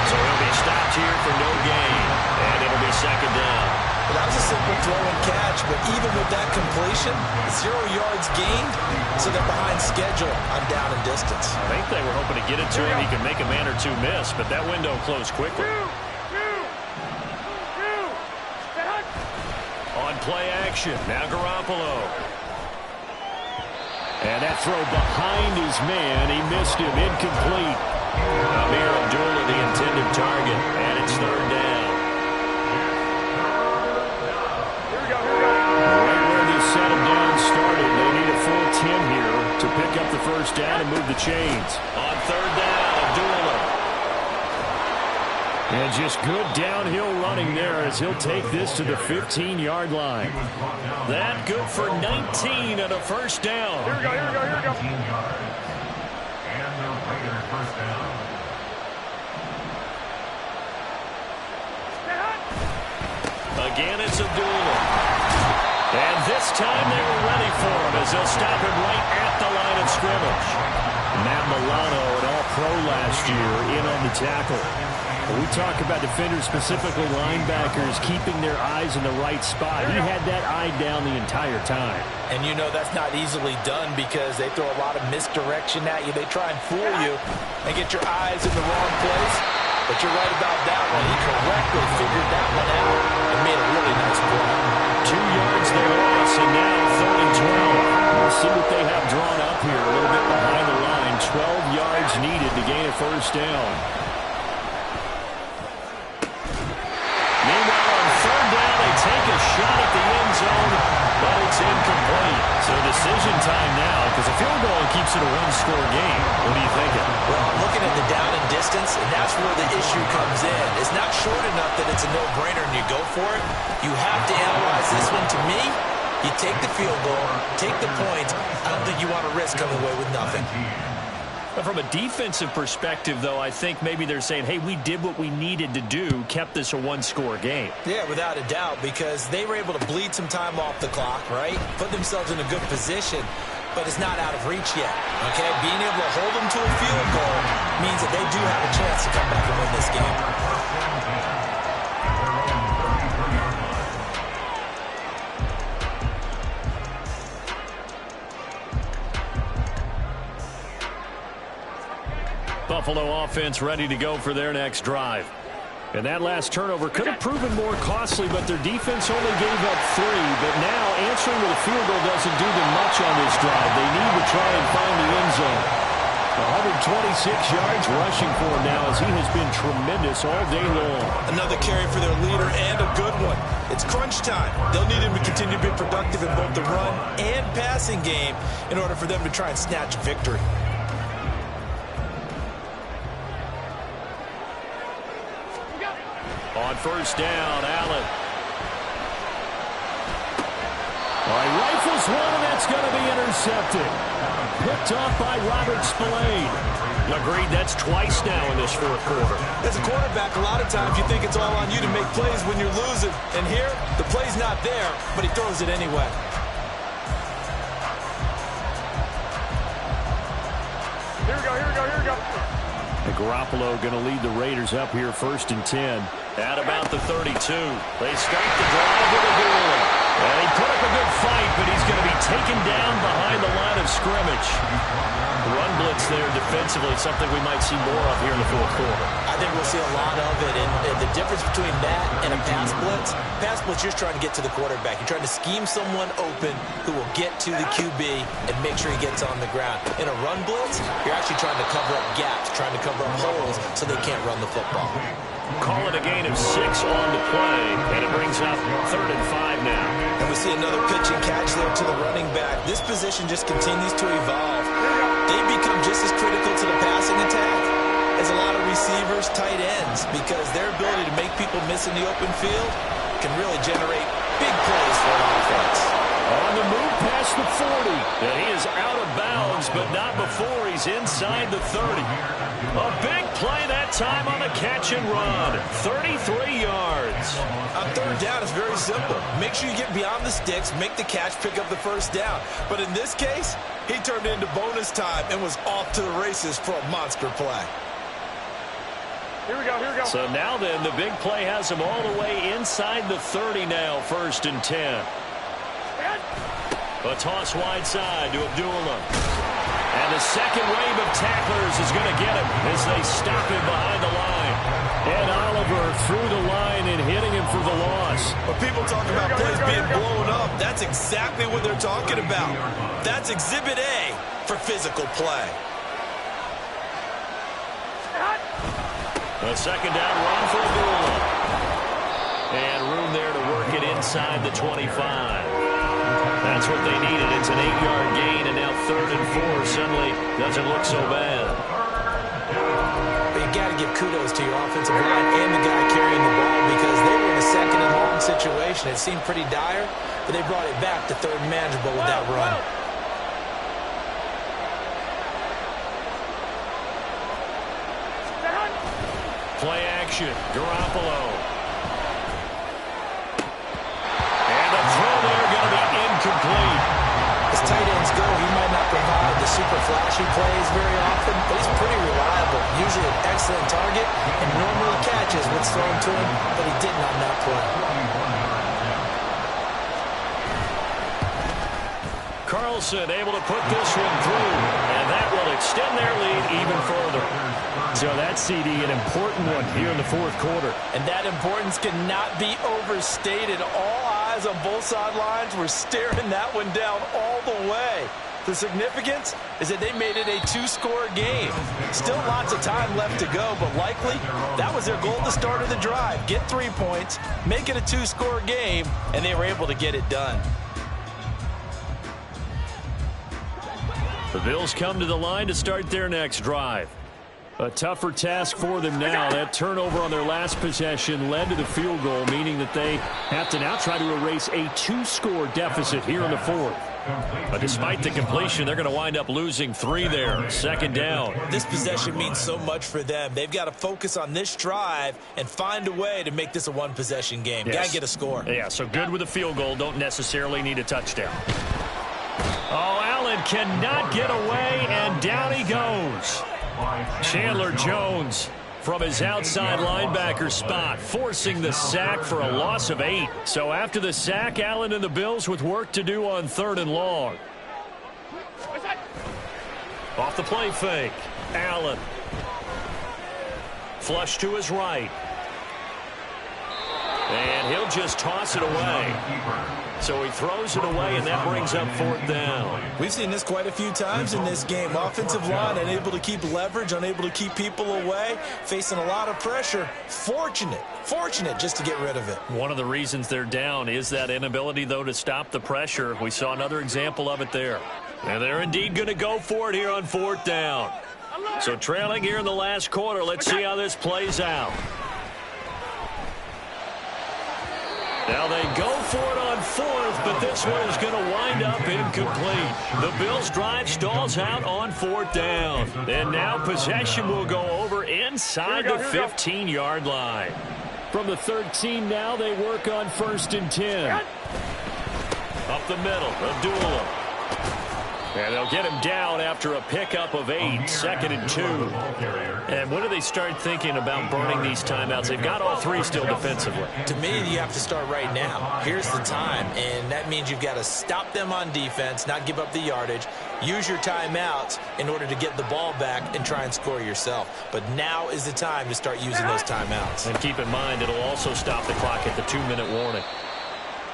So he'll be stopped here for no gain, and it'll be 2nd down. Well, that was a simple throw and catch, but even with that completion, 0 yards gained, so they're behind schedule on down and distance. I think they were hoping to get it to him. He could make a man or two miss, but that window closed quickly. On play action, now Garoppolo. And that throw behind his man, he missed him, incomplete. Amir Abdullah, the intended target, and it's 3rd down. Right where this settled down started, they need a full 10 here to pick up the 1st down and move the chains. On 3rd down, Abdullah. And just good downhill running there as he'll take this to the 15-yard line. That good for 19 and a 1st down. Here we go. And the Raiders 1st down. Again, it's Abdullah. And this time they were ready for him as they'll stop him right at the line of scrimmage. Matt Milano, an all-pro last year, in on the tackle. We talk about defenders, specifically linebackers, keeping their eyes in the right spot. He had that eye down the entire time. And you know that's not easily done because they throw a lot of misdirection at you. They try and fool you and get your eyes in the wrong place. But you're right about that one. He correctly figured that one out and made a really nice play. 2 yards the loss, and now 3rd and 12. We'll see what they have drawn up here. A little bit behind the line. 12 yards needed to gain a 1st down. Meanwhile, on 3rd down, they take a shot at the end zone, but it's incomplete. So decision time now, because a field goal keeps it a 1-score game. What are you thinking? Well, I'm looking at the down and distance, and that's where the issue comes in. It's not short enough that it's a no-brainer and you go for it. You have to analyze this one. To me, you take the field goal, take the points. I don't think you want to risk coming away with nothing. But from a defensive perspective, though, I think maybe they're saying, hey, we did what we needed to do, kept this a 1-score game. Yeah, without a doubt, because they were able to bleed some time off the clock, right? Put themselves in a good position, but it's not out of reach yet, okay? Being able to hold them to a field goal means that they do have a chance to come back and win this game. Buffalo offense ready to go for their next drive. And that last turnover could have proven more costly, but their defense only gave up 3. But now answering with a field goal doesn't do them much on this drive. They need to try and find the end zone. 126 yards rushing for him now as he has been tremendous all day long. Another carry for their leader and a good one. It's crunch time. They'll need him to continue to be productive in both the run and passing game in order for them to try and snatch victory. On 1st down, Allen. All right, rifles one, and that's going to be intercepted. Picked off by Robert Spillane. Agreed, that's twice now in this 4th quarter. As a quarterback, a lot of times you think it's all on you to make plays when you're losing. And here, the play's not there, but he throws it anyway. Here we go, here we go, here we go. And Garoppolo going to lead the Raiders up here 1st and 10. At about the 32. They start the drive with Abdullah. And he put up a good fight, but he's going to be taken down behind the line of scrimmage. Run blitz there defensively, something we might see more of here in the 4th quarter. I think we'll see a lot of it. And the difference between that and a pass blitz, you're just trying to get to the quarterback. You're trying to scheme someone open who will get to the QB and make sure he gets on the ground. In a run blitz, you're actually trying to cover up gaps, trying to cover up holes so they can't run the football. Call it a gain of 6 on the play, and it brings up 3rd and 5 now. And we see another pitch and catch there to the running back. This position just continues to evolve. They become just as critical to the passing attack as a lot of receivers, tight ends, because their ability to make people miss in the open field can really generate big plays for an offense. On the move past the 40, and he is out of bounds, but not before he's inside the 30. A big play that time on the catch and run. 33 yards. On 3rd down, it's very simple. Make sure you get beyond the sticks, make the catch, pick up the 1st down. But in this case, he turned into bonus time and was off to the races for a monster play. Here we go, here we go. So now then, the big play has him all the way inside the 30 now, 1st and 10. A toss wide side to Abdullah. And the second wave of tacklers is going to get him as they stop him behind the line. And Oliver through the line and hitting him for the loss. When people talk about plays being blown up, that's exactly what they're talking about. That's Exhibit A for physical play. A 2nd down run for Abdullah. And room there to work it inside the 25. That's what they needed. It's an 8-yard gain, and now 3rd and 4 suddenly doesn't look so bad. But you got to give kudos to your offensive line and the guy carrying the ball because they were in a 2nd and long situation. It seemed pretty dire, but they brought it back to 3rd and manageable with that run. Play action, Garoppolo. And the throw there going to be incomplete. As tight ends go, he might not provide the super flashy plays very often, but he's pretty reliable. Usually an excellent target and normally catches what's thrown to him, but he didn't on that play. Carlson able to put this one through, and that will extend their lead even further. So that CD, an important one here in the 4th quarter. And that importance cannot be overstated. All eyes on both sidelines were staring that one down all the way. The significance is that they made it a 2-score game. Still lots of time left to go, but likely that was their goal at the start of the drive. Get 3 points, make it a 2-score game, and they were able to get it done. The Bills come to the line to start their next drive. A tougher task for them now. That turnover on their last possession led to the field goal, meaning that they have to now try to erase a 2-score deficit here in the 4th. But despite the completion, they're going to wind up losing 3 there. 2nd down. This possession means so much for them. They've got to focus on this drive and find a way to make this a 1-possession game. Yes. Got to get a score. Yeah, so good with a field goal. Don't necessarily need a touchdown. Oh, Allen cannot get away, and down he goes. Chandler Jones from his outside linebacker spot, forcing the sack for a loss of 8. So after the sack, Allen and the Bills with work to do on 3rd and long. Off the play fake, Allen. Flush to his right. And he'll just toss it away. So he throws it away, and that brings up 4th down. We've seen this quite a few times in this game. Offensive line unable to keep leverage, unable to keep people away, facing a lot of pressure. Fortunate just to get rid of it. One of the reasons they're down is that inability, though, to stop the pressure. We saw another example of it there. And they're indeed going to go for it here on 4th down. So trailing here in the last quarter, let's see how this plays out. Now they go for it on 4th, but this one is going to wind up incomplete. The Bills' drive stalls out on 4th down. And now possession will go over inside the 15-yard line. From the 13 now, they work on 1st and 10. Up the middle, Abdullah. And they'll get him down after a pickup of 8, 2nd and 2. And when do they start thinking about burning these timeouts? They've got all 3 still defensively. To me, you have to start right now. Here's the time, and that means you've got to stop them on defense, not give up the yardage, use your timeouts in order to get the ball back and try and score yourself. But now is the time to start using those timeouts. And keep in mind, it'll also stop the clock at the 2-minute warning.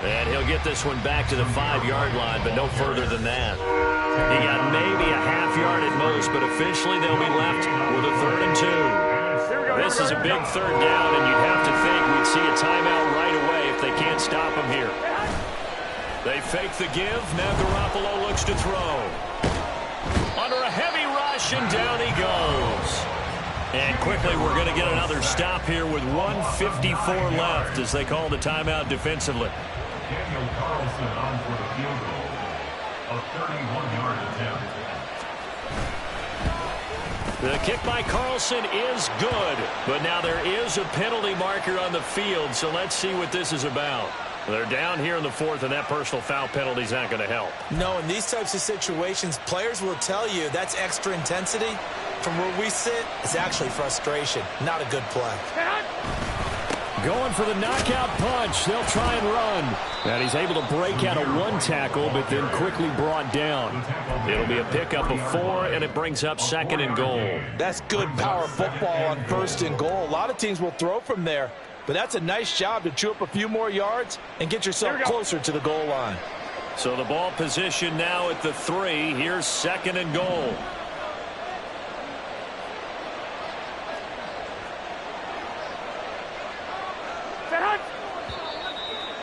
And he'll get this one back to the 5-yard line, but no further than that. He got maybe a half-yard at most, but officially they'll be left with a 3rd and 2. This is a big 3rd down, and you'd have to think we'd see a timeout right away if they can't stop him here. They fake the give. Now Garoppolo looks to throw. Under a heavy rush, and down he goes. And quickly we're going to get another stop here with 1:54 left as they call the timeout defensively. Daniel Carlson on for the field goal. A 31-yard attempt. The kick by Carlson is good, but now there is a penalty marker on the field, so let's see what this is about. They're down here in the 4th, and that personal foul penalty is not going to help. No, in these types of situations, players will tell you that's extra intensity. From where we sit, it's actually frustration, not a good play. Going for the knockout punch. They'll try and run. And he's able to break out of 1 tackle, but then quickly brought down. It'll be a pickup of 4, and it brings up 2nd and goal. That's good power football on 1st and goal. A lot of teams will throw from there, but that's a nice job to chew up a few more yards and get yourself closer to the goal line. So the ball position now at the 3. Here's 2nd and goal.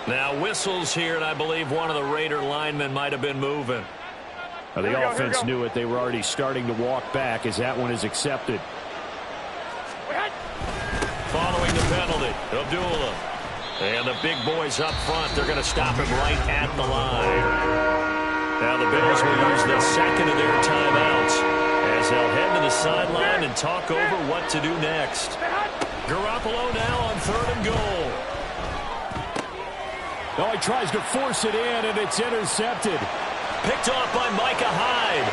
Now whistles here, and I believe one of the Raider linemen might have been moving. The offense knew it. They were already starting to walk back as that one is accepted. Following the penalty, Abdullah. And the big boys up front, they're going to stop him right at the line. Now the Bills will use the 2nd of their timeouts as they'll head to the sideline and talk over what to do next. Garoppolo now on 3rd and goal. Oh, he tries to force it in, and it's intercepted. Picked off by Micah Hyde.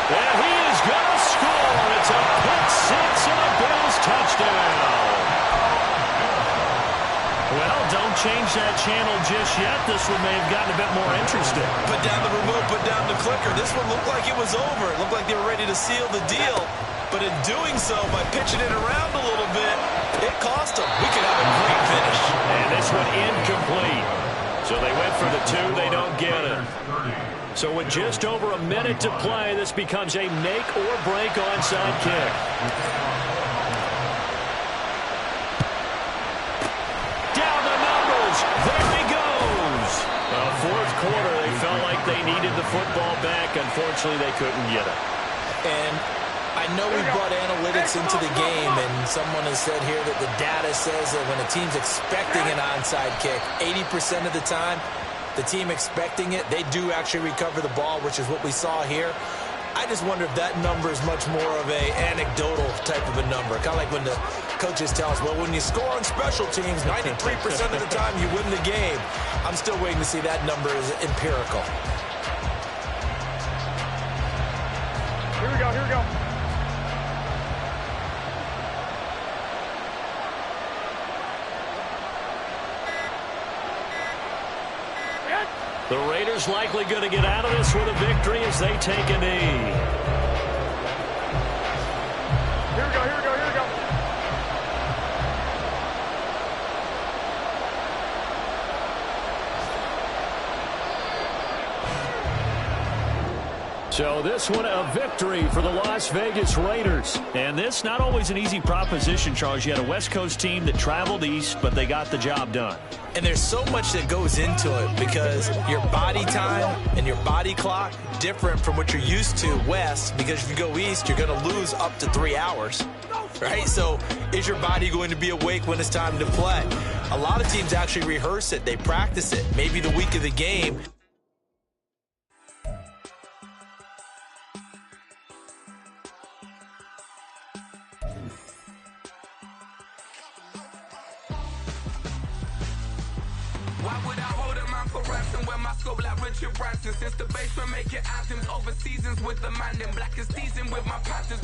And he is going to score. It's a pick 6 and a Bills touchdown. Well, don't change that channel just yet. This one may have gotten a bit more interesting. Put down the remote, put down the clicker. This one looked like it was over. It looked like they were ready to seal the deal. But in doing so, by pitching it around a little bit, it cost them. We could have a great finish. And this one incomplete. So they went for the 2. They don't get it. So with just over a minute to play, this becomes a make-or-break onside kick. Down the numbers. There he goes. 4th quarter, they felt like they needed the football back. Unfortunately, they couldn't get it. And I know we brought analytics into the game, and someone has said here that the data says that when a team's expecting an onside kick, 80% of the time, the team expecting it, they do actually recover the ball, which is what we saw here. I just wonder if that number is much more of a anecdotal type of a number. Kind of like when the coaches tell us, well, when you score on special teams, 93% of the time you win the game. I'm still waiting to see that number is empirical. Here we go, here we go. The Raiders likely going to get out of this with a victory as they take a knee. Here we go, here we go, here we go. So this one a victory for the Las Vegas Raiders. And this not always an easy proposition, Charles. You had a West Coast team that traveled east, but they got the job done. And there's so much that goes into it because your body time and your body clock different from what you're used to west, because if you go east, you're going to lose up to 3 hours, right? So is your body going to be awake when it's time to play? A lot of teams actually rehearse it. They practice it. Maybe the week of the game. Why would I hold a man for ransom when my scope like Richard Branson? Since the basement making anthems over seasons with the man in black is teasing with my panthers.